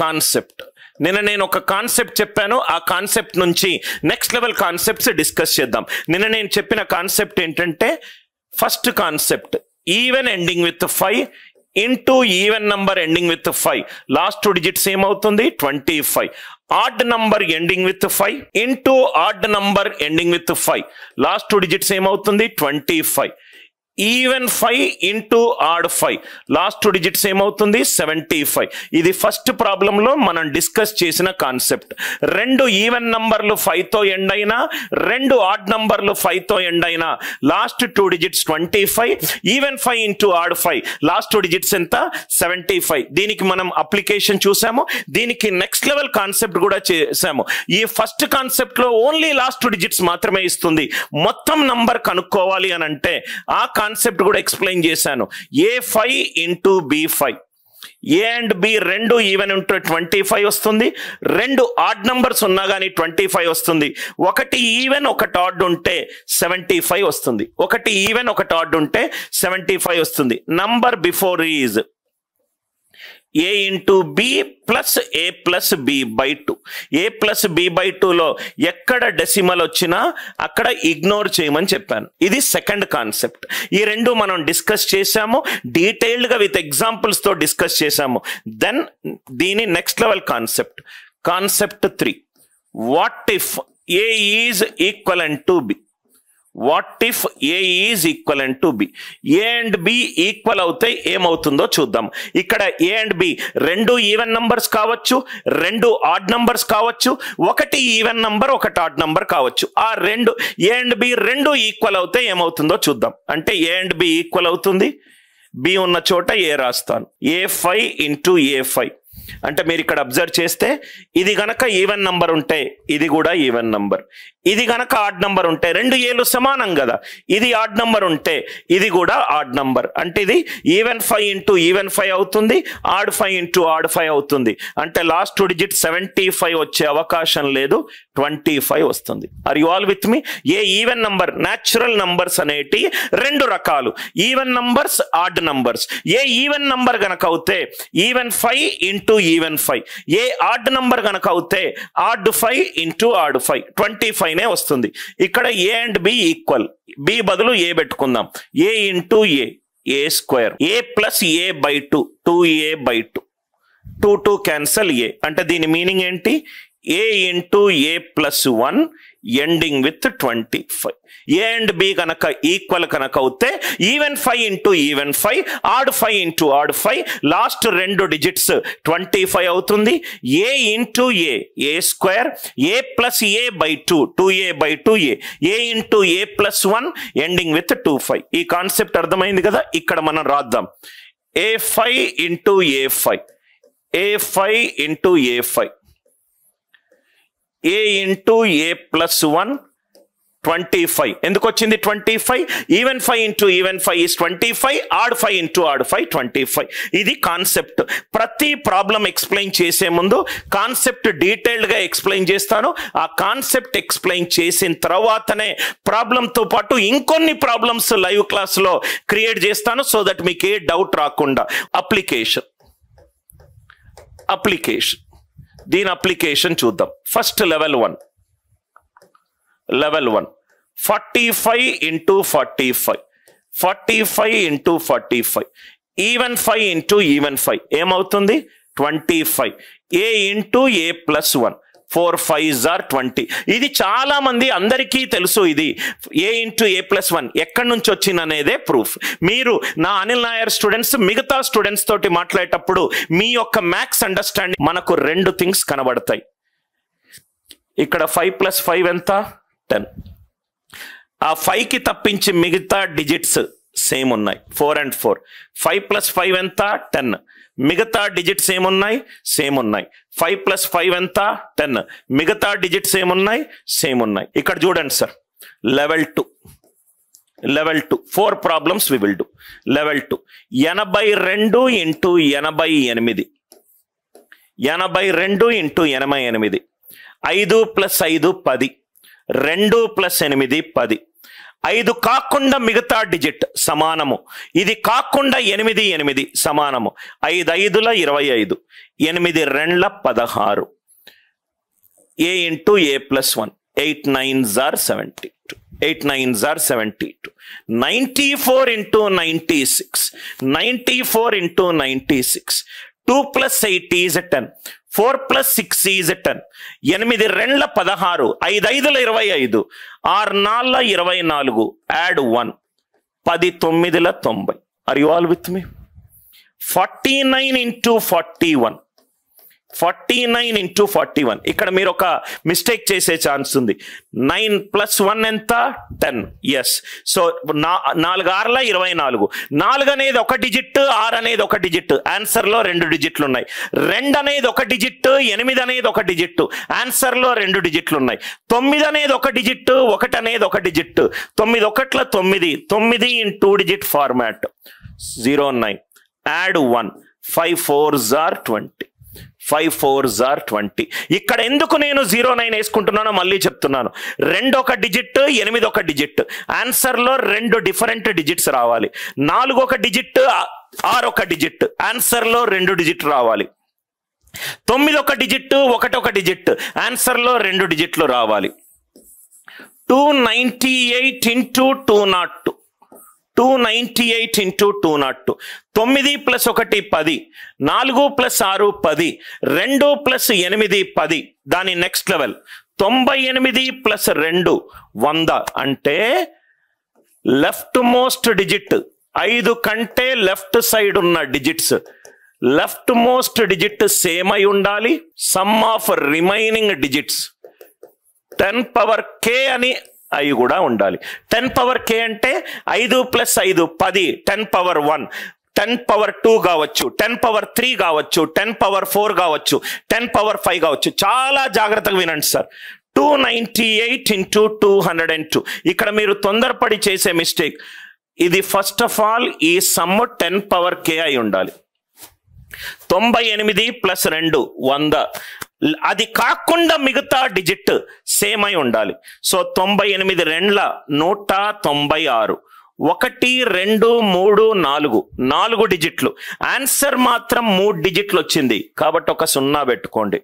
Concept. నిన్న నేను ఒక కాన్సెప్ట్ చెప్పాను, ఆ కాన్సెప్ట్ నుంచి నెక్స్ట్ లెవెల్ కాన్సెప్ట్స్ డిస్కస్ చేద్దాం. నిన్న నేను చెప్పిన కాన్సెప్ట్ ఏంటంటే, first concept even ending with 5 into even number ending with 5, last 2 digits ఏమవుతుంది 25. Odd number ending with 5 into odd number ending with 5, last 2 digits ఏమవుతుంది 25. Even 5 into odd 5, last 2 digits ఏమవుతుంది 75. ఇది first ప్రాబ్లంలో మనం డిస్కస్ చేసిన concept. 2 even నంబర్లు 5తో end అయినా, 2 ఆడ్ నంబర్లు 5తో ఎండ్ అయినా, last 2 digits 25. Even 5 into odd 5, last 2 digits ఎంత 75. దీనికి మనం అప్లికేషన్ చూసాము, దీనికి నెక్స్ట్ లెవెల్ కాన్సెప్ట్ కూడా చేసాము. ఈ ఫస్ట్ కాన్సెప్ట్ లో ఓన్లీ లాస్ట్ 2 డిజిట్స్ మాత్రమే ఇస్తుంది. మొత్తం నంబర్ కనుక్కోవాలి అని అంటే ఆ కాన్సెప్ట్ కూడా ఎక్స్ప్లెయిన్ చేశాను. A5 into B5, A and B 2 even ఉంటే 25 వస్తుంది, 2 ఆడ్ నంబర్స్ ఉన్నా కానీ 25 వస్తుంది. ఒకటి ఈవెన్ ఒకటి ఆడ్ ఉంటే 75 వస్తుంది. ఒకటి ఈవెన్ ఒకటి ఆడ్ ఉంటే 75 వస్తుంది. Number before is A into B plus A plus B by 2. A plus B by 2లో ఎక్కడ డెసిమల్ వచ్చినా అక్కడ ఇగ్నోర్ చేయమని చెప్పాను. ఇది సెకండ్ కాన్సెప్ట్. ఈ రెండు మనం డిస్కస్ చేశాము, డీటెయిల్డ్గా విత్ ఎగ్జాంపుల్స్తో డిస్కస్ చేశాము. దెన్ దీని next level concept, concept 3, what if A is equivalent to B. What if A is equivalent to B. A and B equal అవుతే ఏమవుతుందో చూద్దాం. ఇక్కడ A and B 2 even numbers కావచ్చు, 2 ఆడ్ నంబర్స్ కావచ్చు, ఒకటి even number ఒకటి odd number కావచ్చు. ఆ రెండు ఏ అండ్ బి 2 ఈక్వల్ అవుతే ఏమవుతుందో చూద్దాం. అంటే ఏ అండ్ బి ఈక్వల్ అవుతుంది, బి ఉన్న చోట ఏ రాస్తాను, A5 ఇంటూ A5. అంటే మీరు ఇక్కడ అబ్జర్వ్ చేస్తే ఇది గనక ఈవెన్ నంబర్ ఉంటే ఇది కూడా ఈవెన్ నంబర్, ఇది గనక ఆడ్ నంబర్ ఉంటే 2 ఏలు సమానం కదా, ఇది ఆడ్ నంబర్ ఉంటే ఇది కూడా ఆడ్ నంబర్. అంటే ఇది ఈవెన్ 5 ఇంటూ ఈవెన్ 5 అవుతుంది, ఆడ్ 5 ఇంటూ ఆడ్ 5 అవుతుంది. అంటే లాస్ట్ 2 డిజిట్ 75 వచ్చే అవకాశం లేదు, 25 వస్తుంది. Are you all with me? A even number, natural numbers అనేటి 2 రకాలు, even numbers, odd numbers. A even number గనక అవుతే even 5 into even 5, A odd number గనక అవుతే ఆడ్ 5 ఇంటూ ఆడ్ 5, 25 నే వస్తుంది. ఇక్కడ A and B equal, B బదులు ఏ పెట్టుకుందాం, A into A square, A plus A by 2, 2a by 2, 2 cancel A. అంటే దీని మీనింగ్ ఏంటి, A into A plus 1 ending with 25. A and B కనుక equal కనుక అవుతే even 5 into even 5, odd 5 into odd 5, last 2 digits 25 అవుతుంది. A into A square, A plus A by 2, 2a by 2a, A into A plus 1 ending with 25. ఈ concept అర్థమైంది కదా. ఇక్కడ మనం రాద్దాం, A5 into A5, A5 into A5, A into A plus 1 25. ఎందుకు వచ్చింది 25? Even 5 into even 5 is 25, odd 5 into odd 5 25. ఇది concept. ప్రతి ప్రాబ్లం ఎక్స్ప్లెయిన్ చేసే ముందు కాన్సెప్ట్ డీటెయిల్డ్గా ఎక్స్ప్లెయిన్ చేస్తాను. ఆ కాన్సెప్ట్ ఎక్స్ప్లెయిన్ చేసిన తర్వాతనే ప్రాబ్లంతో పాటు ఇంకొన్ని ప్రాబ్లమ్స్ లైవ్ క్లాస్లో క్రియేట్ చేస్తాను, సో దట్ మీకు ఏ డౌట్ రాకుండా. అప్లికేషన్ దీని అప్లికేషన్ చూద్దాం. First level 1, 45 into 45, 45 into 45, even 5 into even 5 ఏమవుతుంది 25. ఏ into A plus 1, 4 5s are 20. ఇది చాలా మంది అందరికీ తెలుసు. ఇది ఏ ఇంటూ ఏ ప్లస్ 1 ఎక్కడి నుంచి వచ్చిందనేదే ప్రూఫ్. మీరు నా అనిల్ నాయర్ స్టూడెంట్స్ మిగతా స్టూడెంట్స్ తోటి మాట్లాడేటప్పుడు మీ యొక్క మ్యాథ్స్ అండర్స్టాండింగ్ మనకు 2 థింగ్స్ కనబడతాయి. ఇక్కడ 5 ప్లస్ 5 ఎంత 10. ఆ 5కి తప్పించి మిగతా డిజిట్స్ సేమ్ ఉన్నాయి, 4 and 4. 5 ప్లస్ 5 ఎంత 10. మిగతా డిజిట్స్ ఏమున్నాయి సేమ్ ఉన్నాయి. 5 ప్లస్ 5 ఎంత 10. మిగతా డిజిట్స్ ఏమున్నాయి సేమ్ ఉన్నాయి. ఇక్కడ చూడండి sir, level 2 4 problems we will do. Level 2 82 into 88, 82 into 88, 5 plus 5 10, 2 plus 8 10, 5 కాకుండా మిగతా డిజిట్ సమానము, ఇది కాకుండా 8 8 సమానము, 5 5ల 25, 8 2ల 16, a into a plus 1, 8 9s are 72, 8 9s are 72, 94 into 96, 94 into 96, 2 plus 8 is 10, 4 plus 6 is 10, 8 2ల 16, 5 5ల 25, 6 4ల 24, add 1, 10 9ల 90. Are you all with me? 49 into 41, 49 into 41. ఇక్కడ మీరు ఒక mistake చేసే ఛాన్స్ ఉంది. 9 plus 1 ఎంత? 10. ఎస్. సో 4 6ల 24, 4 అనేది ఒక డిజిట్, 6 అనేది ఒక డిజిట్, ఆన్సర్లో 2 డిజిట్లు ఉన్నాయి. 2 అనేది ఒక డిజిట్, 8 అనేది ఒక డిజిట్, ఆన్సర్లో 2 డిజిట్లు ఉన్నాయి. 9 అనేది ఒక డిజిట్, 1 అనేది ఒక digit, 9 1ల 9, 9 in 2 digit format. 09, add 1, 5 4s are 20, 5 4s are 20. ఇక్కడ ఎందుకు నేను 09 వేసుకుంటున్నానో మళ్ళీ చెప్తున్నాను. 2 ఒక డిజిట్, 8 ఒక డిజిట్, ఆన్సర్లో 2 డిఫరెంట్ డిజిట్స్ రావాలి. 4 ఒక డిజిట్, 6 ఒక డిజిట్, ఆన్సర్లో 2 డిజిట్ రావాలి. 9 ఒక డిజిట్, 1 ఒక డిజిట్, ఆన్సర్లో 2 డిజిట్లు రావాలి. 298 into 202, 298 into 202, 9 plus 1 10, 4 plus 6 10, 2 plus 8 10. దాని నెక్స్ట్ లెవెల్ 98 plus 2 100 అంటే లెఫ్ట్ మోస్ట్ డిజిట్ 5 కంటే లెఫ్ట్ సైడ్ ఉన్న digits, left most digit same అయి ఉండాలి. Some of remaining digits 10 power k అని అవి కూడా ఉండాలి. 10 పవర్ k అంటే 5 plus 5 10, 10 పవర్ 1, 10 పవర్ 2 కావచ్చు, 10 పవర్ 3 కావచ్చు, 10 పవర్ 4 కావచ్చు, 10 పవర్ 5 కావచ్చు. చాలా జాగ్రత్తగా వినండి సార్. 298 into 202. ఇక్కడ మీరు తొందరపడి చేసే మిస్టేక్ ఇది. ఫస్ట్ ఆఫ్ ఆల్ ఈ సమ్ 10 పవర్ k అయి ఉండాలి. 98 plus 2 100. అది కాకుండా మిగతా డిజిట్ సేమ్ అయి ఉండాలి. సో 98 2ల 196, 1 2 3 4, 4 డిజిట్లు, ఆన్సర్ మాత్రం 3 డిజిట్లు వచ్చింది కాబట్టి ఒక 0 పెట్టుకోండి,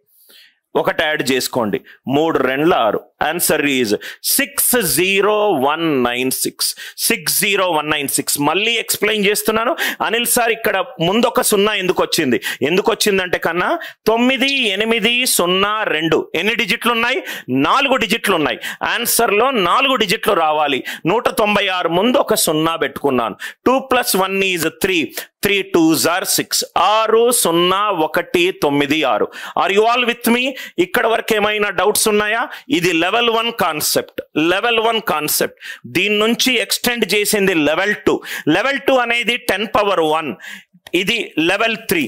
1 యాడ్ చేసుకోండి. 3 2ల 6, ఆన్సర్ ఈజ్ 60196, 60196. మళ్ళీ ఎక్స్ప్లెయిన్ చేస్తున్నాను అనిల్ సార్. ఇక్కడ ముందు ఒక 0 ఎందుకు వచ్చింది? ఎందుకు వచ్చిందంటే కన్నా 9 8 0 2 ఎన్ని డిజిట్లు ఉన్నాయి? 4 డిజిట్లు ఉన్నాయి. ఆన్సర్లో 4 డిజిట్లు రావాలి. 196 ముందు ఒక 0 పెట్టుకున్నాను. 2 plus 1 is 3, 3 2s are 6, 6 0 1 9 6. Are you all with మీ? ఇక్కడ వరకు ఏమైనా డౌట్స్ ఉన్నాయా? ఇది లెవెల్ 1 కాన్సెప్ట్, లెవెల్ 1 కాన్సెప్ట్. దీని నుంచి ఎక్స్టెండ్ చేసింది లెవెల్ 2. లెవెల్ 2 అనేది 10 పవర్ 1, ఇది లెవెల్ 3.